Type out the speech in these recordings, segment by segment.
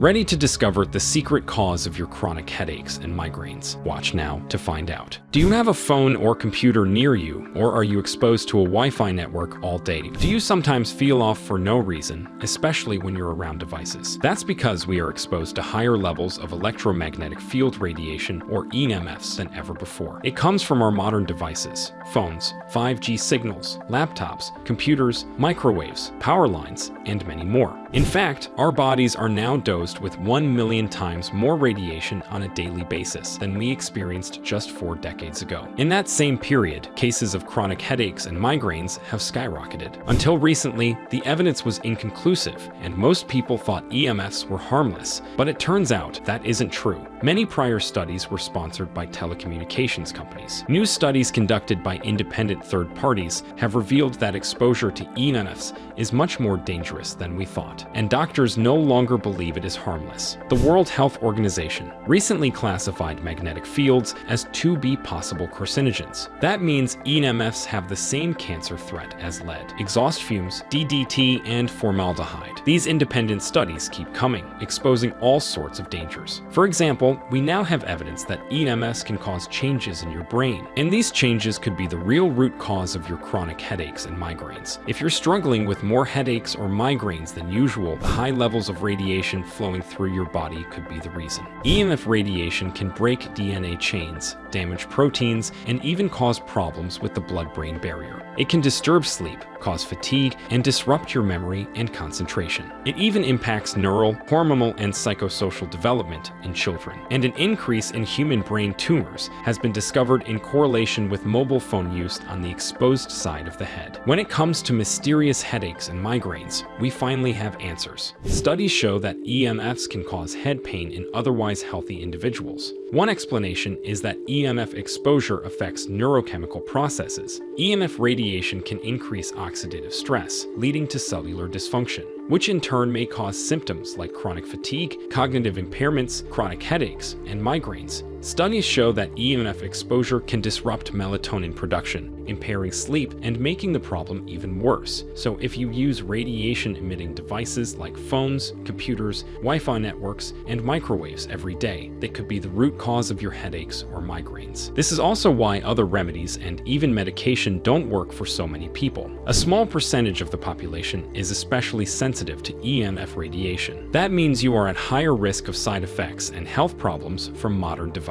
Ready to discover the secret cause of your chronic headaches and migraines? Watch now to find out. Do you have a phone or computer near you, or are you exposed to a Wi-Fi network all day? Do you sometimes feel off for no reason, especially when you're around devices? That's because we are exposed to higher levels of electromagnetic field radiation, or EMFs, than ever before. It comes from our modern devices, phones, 5G signals, laptops, computers, microwaves, power lines, and many more. In fact, our bodies are now dosed with 1 million times more radiation on a daily basis than we experienced just 4 decades ago. In that same period, cases of chronic headaches and migraines have skyrocketed. Until recently, the evidence was inconclusive, and most people thought EMFs were harmless, but it turns out that isn't true. Many prior studies were sponsored by telecommunications companies. New studies conducted by independent third parties have revealed that exposure to EMFs is much more dangerous than we thought, and doctors no longer believe it is harmless. The World Health Organization recently classified magnetic fields as 2B possible carcinogens. That means EMFs have the same cancer threat as lead, exhaust fumes, DDT, and formaldehyde. These independent studies keep coming, exposing all sorts of dangers. For example, we now have evidence that EMFs can cause changes in your brain, and these changes could be the real root cause of your chronic headaches and migraines. If you're struggling with more headaches or migraines than usual, the high levels of radiation flowing through your body could be the reason. EMF radiation can break DNA chains, damage proteins, and even cause problems with the blood-brain barrier. It can disturb sleep, cause fatigue, and disrupt your memory and concentration. It even impacts neural, hormonal, and psychosocial development in children. And an increase in human brain tumors has been discovered in correlation with mobile phone use on the exposed side of the head. When it comes to mysterious headaches and migraines, we finally have answers. Studies show that EMFs can cause head pain in otherwise healthy individuals. One explanation is that EMF exposure affects neurochemical processes. EMF radiation can increase oxidative stress, leading to cellular dysfunction, which in turn may cause symptoms like chronic fatigue, cognitive impairments, chronic headaches, and migraines. Studies show that EMF exposure can disrupt melatonin production, impairing sleep and making the problem even worse. So if you use radiation-emitting devices like phones, computers, Wi-Fi networks, and microwaves every day, they could be the root cause of your headaches or migraines. This is also why other remedies and even medication don't work for so many people. A small percentage of the population is especially sensitive to EMF radiation. That means you are at higher risk of side effects and health problems from modern devices.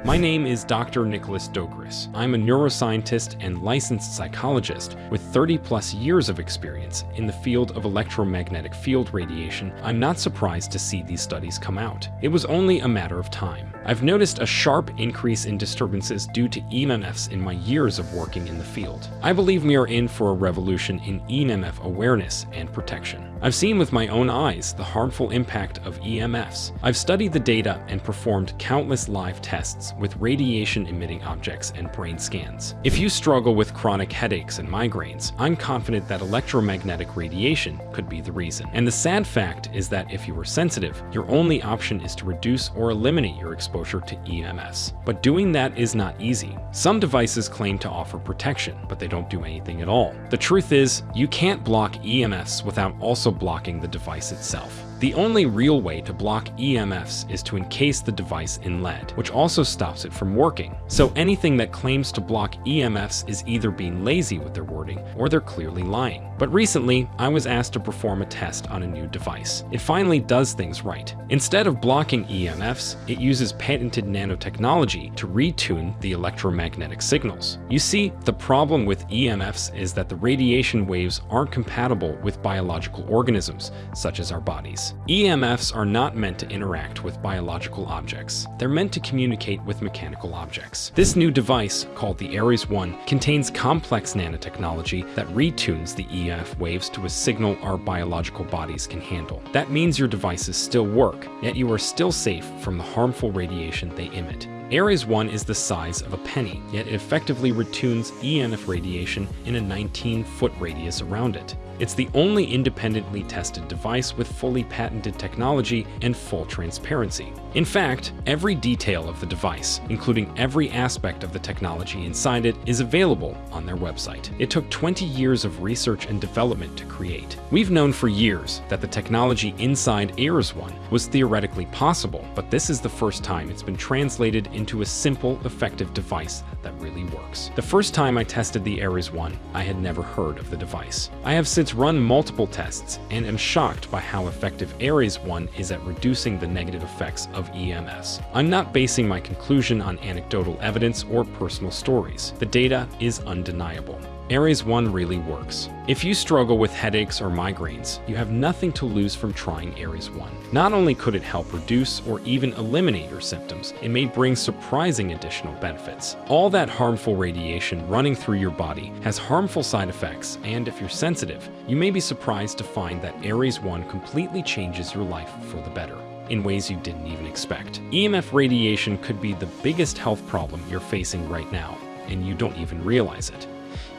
My name is Dr. Nicholas Doris. I'm a neuroscientist and licensed psychologist with 30+ years of experience in the field of electromagnetic field radiation. I'm not surprised to see these studies come out. It was only a matter of time. I've noticed a sharp increase in disturbances due to EMFs in my years of working in the field. I believe we are in for a revolution in EMF awareness and protection. I've seen with my own eyes the harmful impact of EMFs. I've studied the data and performed countless live tests with radiation-emitting objects and brain scans. If you struggle with chronic headaches and migraines, I'm confident that electromagnetic radiation could be the reason. And the sad fact is that if you are sensitive, your only option is to reduce or eliminate your exposure to EMFs. But doing that is not easy. Some devices claim to offer protection, but they don't do anything at all. The truth is, you can't block EMFs without also blocking the device itself. The only real way to block EMFs is to encase the device in lead, which also stops it from working. So anything that claims to block EMFs is either being lazy with their wording or they're clearly lying. But recently, I was asked to perform a test on a new device. It finally does things right. Instead of blocking EMFs, it uses patented nanotechnology to retune the electromagnetic signals. You see, the problem with EMFs is that the radiation waves aren't compatible with biological organisms, such as our bodies. EMFs are not meant to interact with biological objects. They're meant to communicate with mechanical objects. This new device, called the Ares 1, contains complex nanotechnology that retunes the EMF waves to a signal our biological bodies can handle. That means your devices still work, yet you are still safe from the harmful radiation they emit. Ares 1 is the size of a penny, yet it effectively retunes EMF radiation in a 19-foot radius around it. It's the only independently tested device with fully patented technology and full transparency. In fact, every detail of the device, including every aspect of the technology inside it, is available on their website. It took 20 years of research and development to create. We've known for years that the technology inside Ares 1 was theoretically possible, but this is the first time it's been translated into a simple, effective device that really works. The first time I tested the Ares 1, I had never heard of the device. I have since run multiple tests and am shocked by how effective Ares 1 is at reducing the negative effects of EMS. I'm not basing my conclusion on anecdotal evidence or personal stories. The data is undeniable. Ares 1 really works. If you struggle with headaches or migraines, you have nothing to lose from trying Ares 1. Not only could it help reduce or even eliminate your symptoms, it may bring surprising additional benefits. All that harmful radiation running through your body has harmful side effects, and if you're sensitive, you may be surprised to find that Ares 1 completely changes your life for the better in ways you didn't even expect. EMF radiation could be the biggest health problem you're facing right now, and you don't even realize it.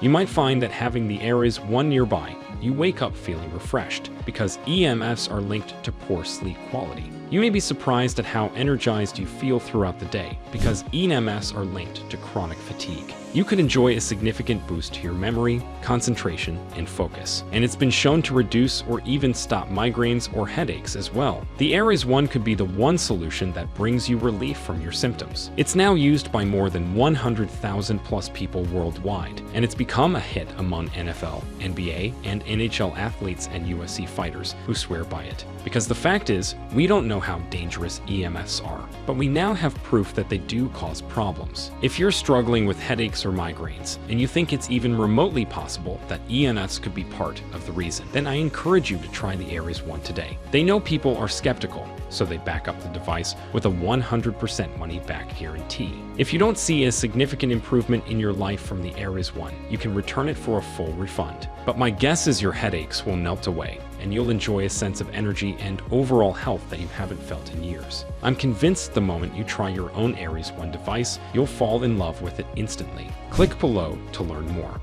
You might find that having the Ares 1 nearby, you wake up feeling refreshed because EMFs are linked to poor sleep quality. You may be surprised at how energized you feel throughout the day because EMFs are linked to chronic fatigue. You could enjoy a significant boost to your memory, concentration, and focus. And it's been shown to reduce or even stop migraines or headaches as well. The Ares 1 could be the one solution that brings you relief from your symptoms. It's now used by more than 100,000 plus people worldwide, and it's become a hit among NFL, NBA, and NHL athletes and UFC fighters who swear by it. Because the fact is, we don't know how dangerous EMFs are, but we now have proof that they do cause problems. If you're struggling with headaches or migraines, and you think it's even remotely possible that EMFs could be part of the reason, then I encourage you to try the Ares 1 today. They know people are skeptical, so they back up the device with a 100% money-back guarantee. If you don't see a significant improvement in your life from the Ares 1, you can return it for a full refund. But my guess is your headaches will melt away, and you'll enjoy a sense of energy and overall health that you haven't felt in years. I'm convinced the moment you try your own Ares 1 device, you'll fall in love with it instantly. Click below to learn more.